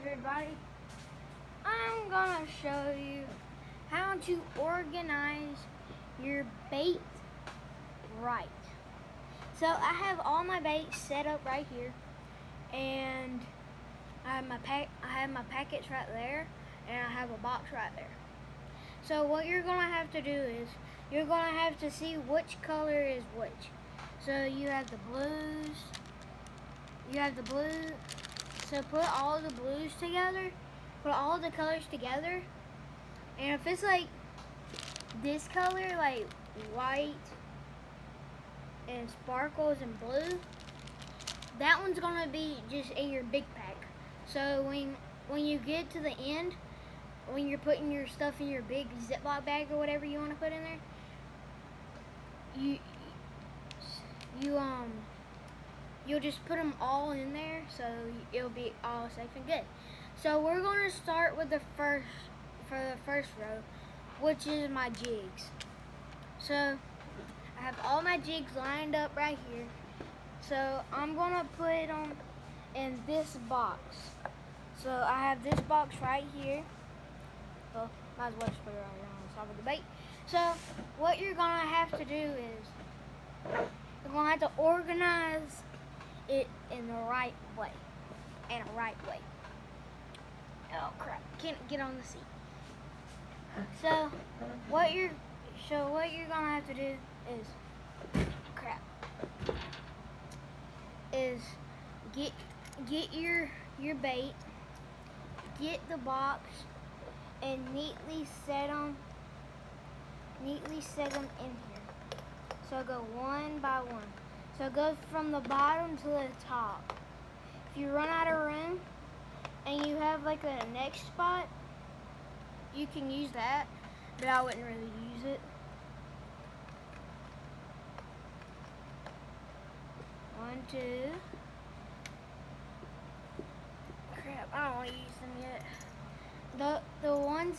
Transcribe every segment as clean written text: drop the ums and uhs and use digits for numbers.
everybody, I'm gonna show you how to organize your bait right. So I have all my baits set up right here, and I have my packets right there, and I have a box right there. So what you're gonna have to do is you're gonna have to see which color is which. So you have the blues. You have the blue. So put all the blues together. Put all the colors together. And if it's like this color, like white and sparkles and blue, that one's gonna be just in your big pack. So when you get to the end, when you're putting your stuff in your big Ziploc bag or whatever you want to put in there, you'll just put them all in there, so it'll be all safe and good. So we're going to start with the first row, which is my jigs. So I have all my jigs lined up right here. So I'm going to put them in this box. So I have this box right here. Well, might as well just put it right here on the top of the bait. So what you're going to have to do is you're going to have to organize it in the right way. Oh crap, can't get on the seat. So what you're gonna have to do is get your bait, get the box, and neatly set them in here. So go one by one. So go from the bottom to the top. If you run out of room and you have like a next spot, you can use that, but I wouldn't really use it. One, two. Crap, I don't want to use them yet. The ones,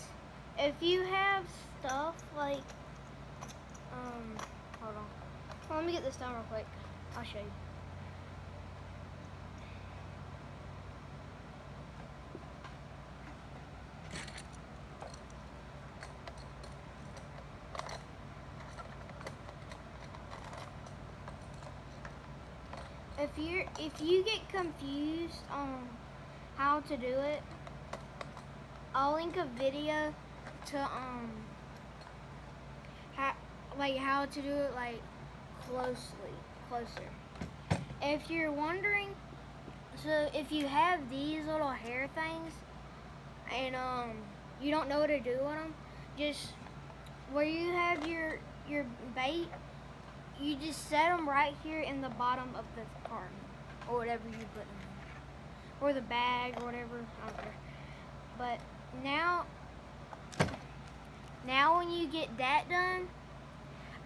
if you have stuff like, hold on. Well, let me get this done real quick. I'll show you. If you get confused on how to do it, I'll link a video to how to do it like closer. If you're wondering, so if you have these little hair things and you don't know what to do with them, just where you have your bait, you just set them right here in the bottom of the carton or whatever you put them in, or the bag or whatever, I don't care. But now when you get that done,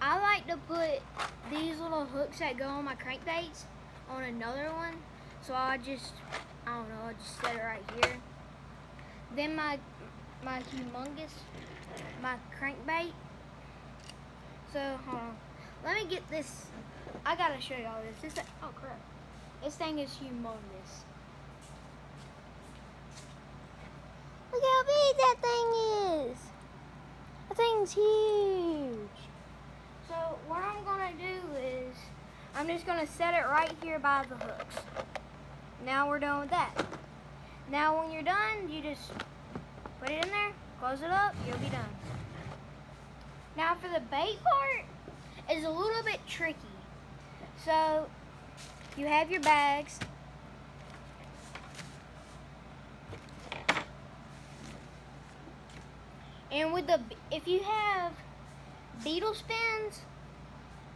I like to put these little hooks that go on my crankbaits on another one. So I just set it right here. Then my crankbait. So hold on. Let me get this. I gotta show y'all this. Oh crap. This thing is humongous. Look how big that thing is. That thing's huge. So what I'm gonna do is I'm just gonna set it right here by the hooks. Now we're done with that. Now when you're done, you just put it in there, close it up, you'll be done. Now for the bait part, it's a little bit tricky. So you have your bags. And if you have beetle spins,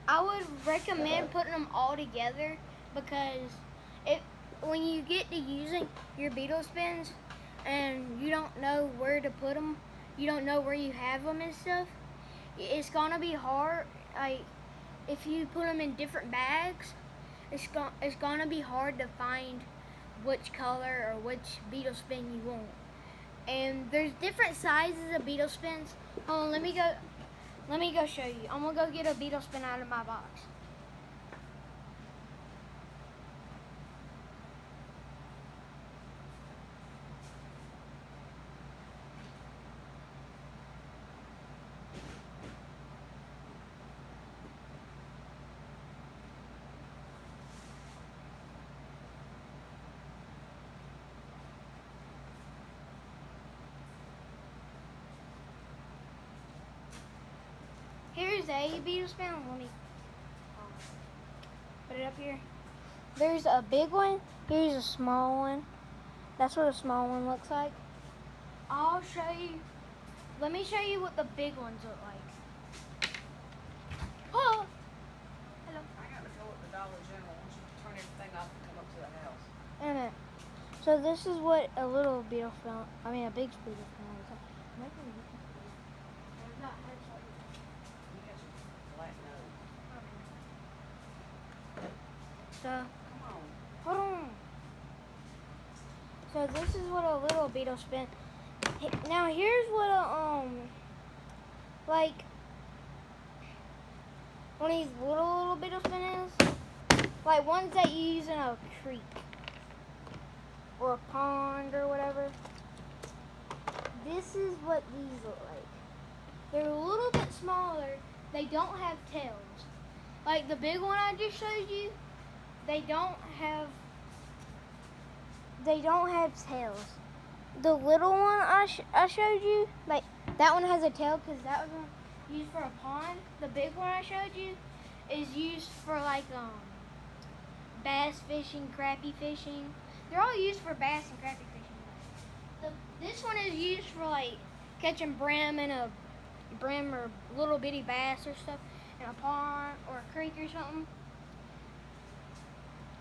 I would recommend putting them all together, because when you get to using your beetle spins and you don't know where to put them, you don't know where you have them and stuff, it's gonna be hard. Like if you put them in different bags, it's gonna be hard to find which color or which beetle spin you want. And there's different sizes of beetle spins. Hold on, let me go show you. I'm gonna go get a beetle spin out of my box. Here's a beetle spin. Let me put it up here. There's a big one. Here's a small one. That's what a small one looks like. I'll show you. Let me show you what the big ones look like. Oh! Hello. I got to go at the Dollar General. Once you turn everything off and come up to the house. In a minute. So this is what a little beetle film, a big beetle film looks like. You got your black nose. So, Come on. hold on. So this is what a little beetle spin. Now here's what a like one of these little beetle spin is. Like ones that you use in a creek or a pond or whatever. This is what these look like. They're a little bit smaller. They don't have tails. Like the big one I just showed you, they don't have tails. The little one I showed you, like that one has a tail because that was one used for a pond. The big one I showed you is used for like bass fishing, crappie fishing. They're all used for bass and crappie fishing. This one is used for like catching brim or little bitty bass or stuff in a pond or a creek or something.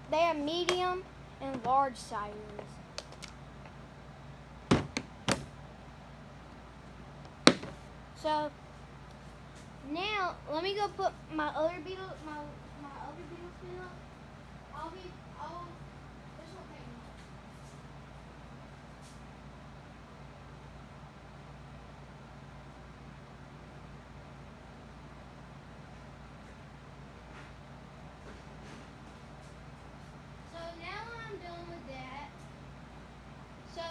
They have medium and large sizes. So now let me go put my other beetle spin up. This won't take me. So now I'm done with that. So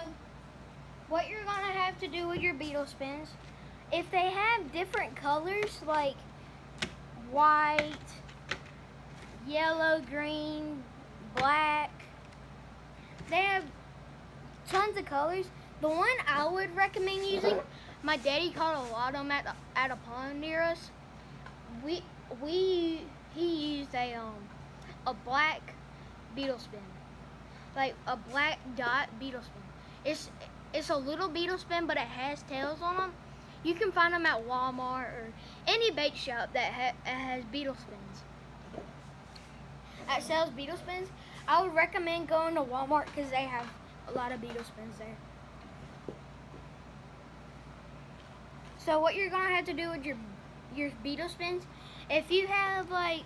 what you're gonna have to do with your beetle spins, if they have different colors like white, yellow, green, black, they have tons of colors. The one I would recommend using, my daddy caught a lot of them at a pond near us. He used a black beetle spin, like a black dot beetle spin. It's a little beetle spin, but it has tails on them. You can find them at Walmart or any bait shop that has beetle spins. That sells beetle spins. I would recommend going to Walmart because they have a lot of beetle spins there. So what you're gonna have to do with your beetle spins, if you have like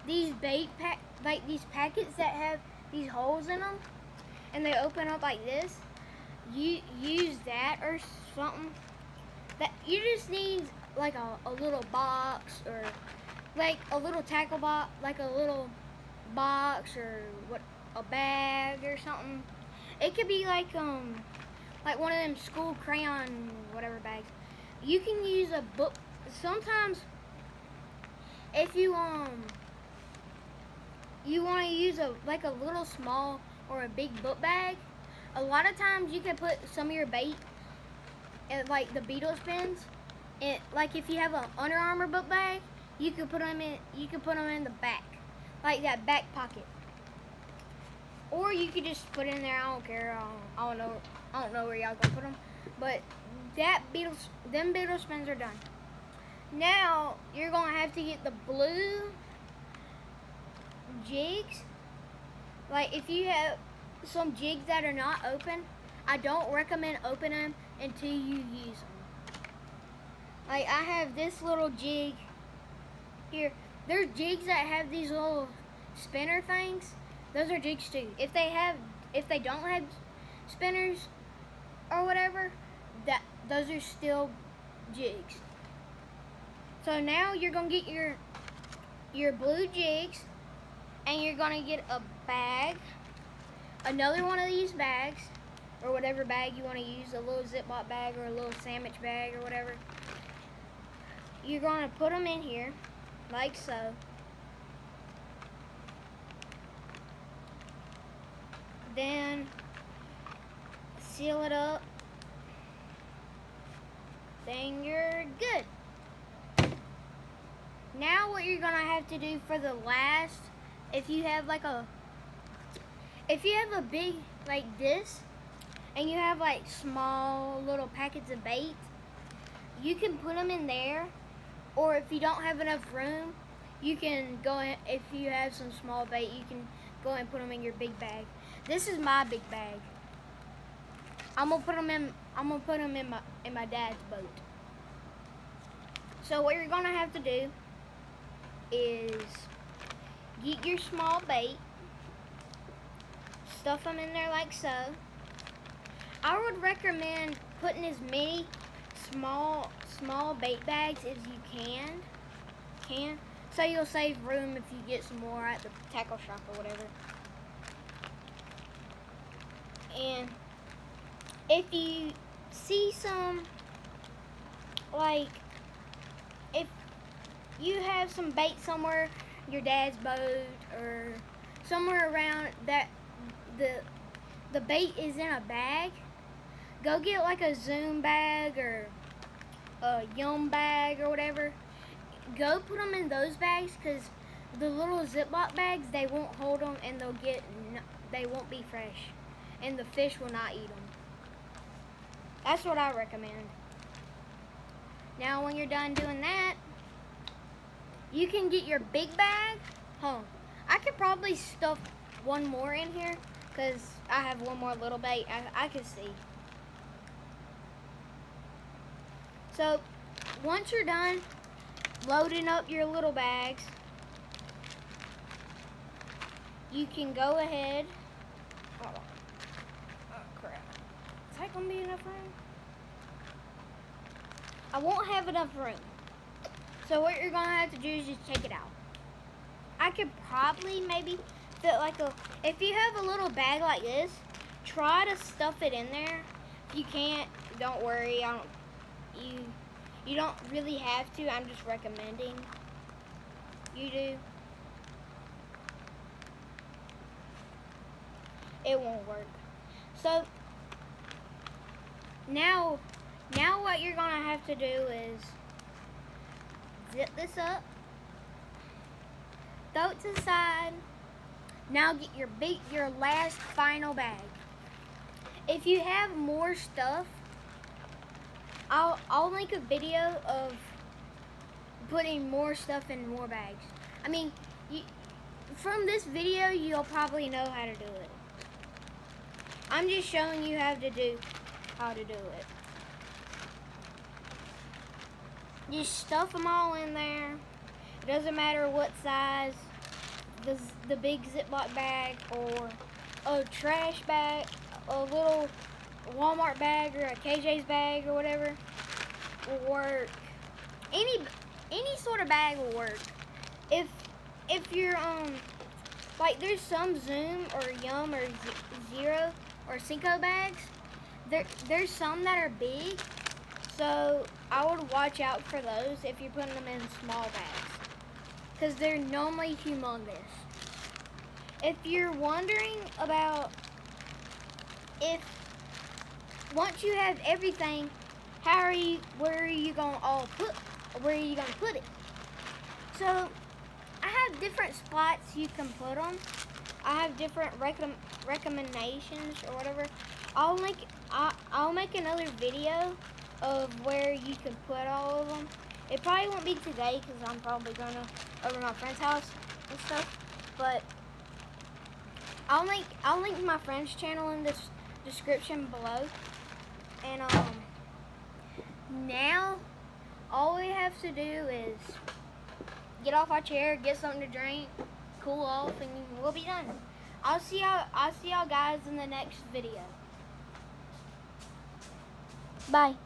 these these packets that have these holes in them, and they open up like this, you use that or something. That you just need like a little box or like a little tackle box, like a little box or a bag or something. It could be like one of them school crayon whatever bags. You can use a book. Sometimes if you want to use a little small or a big book bag, a lot of times you can put some of your bait like the beetle spins, and like if you have an Under Armour book bag, you can put them in the back, like that back pocket, or you could just put it in there. I don't care. I don't know where y'all gonna put them, but them beetle spins are done. Now you're gonna have to get the blue jigs. Like if you have some jigs that are not open, I don't recommend opening them until you use them. Like I have this little jig here. There's jigs that have these little spinner things. Those are jigs too. If they don't have spinners or whatever, those are still jigs. So now you're gonna get your blue jigs, and you're gonna get a bag, another one of these bags, or whatever bag you want to use, a little Ziploc bag or a little sandwich bag or whatever. You're going to put them in here, like so. Then seal it up. Then you're good. Now what you're gonna have to do for the last, if you have a big like this, and you have like small little packets of bait, you can put them in there, or if you don't have enough room, you can go in, if you have some small bait, you can go and put them in your big bag. This is my big bag. I'm gonna put them in my dad's boat. So what you're gonna have to do is get your small bait, stuff them in there like so. I would recommend putting as many small bait bags as you can, so you'll save room if you get some more at the tackle shop or whatever. And if you see some, like, if you have some bait somewhere, your dad's boat or somewhere around that the bait is in a bag, go get like a Zoom bag or a Yum bag or whatever. Go put them in those bags, because the little Ziploc bags, they won't hold them and they won't be fresh, and the fish will not eat them. That's what I recommend. Now when you're done doing that, you can get your big bag home. I could probably stuff one more in here, because I have one more little bait I can see. So once you're done loading up your little bags, you can go ahead. Oh crap. Is that gonna be enough room? I won't have enough room. So what you're gonna have to do is just take it out. I could probably maybe fit like if you have a little bag like this, try to stuff it in there. If you can't, don't worry. You don't really have to. I'm just recommending you do. It won't work. So now what you're gonna have to do is zip this up, throw it to the side. Now get your last final bag. If you have more stuff, I'll make a video of putting more stuff in more bags. I mean, from this video, you'll probably know how to do it. I'm just showing you how to do it. Just stuff them all in there. It doesn't matter what size, the big Ziploc bag or a trash bag, a little Walmart bag or a KJ's bag or whatever will work. Any sort of bag will work. If you're like, there's some Zoom or Yum or Zero or Cinco bags. There's some that are big, so I would watch out for those if you're putting them in small bags, because they're normally humongous. If you're wondering about once you have everything, where are you gonna put it? So I have different spots you can put them. I have different recommendations or whatever. I'll make another video of where you can put all of them. It probably won't be today, because I'm probably going over to my friend's house and stuff. But I'll link my friend's channel in this description below. And now all we have to do is get off our chair, get something to drink, cool off, and we'll be done. I'll see y'all guys in the next video. Bye.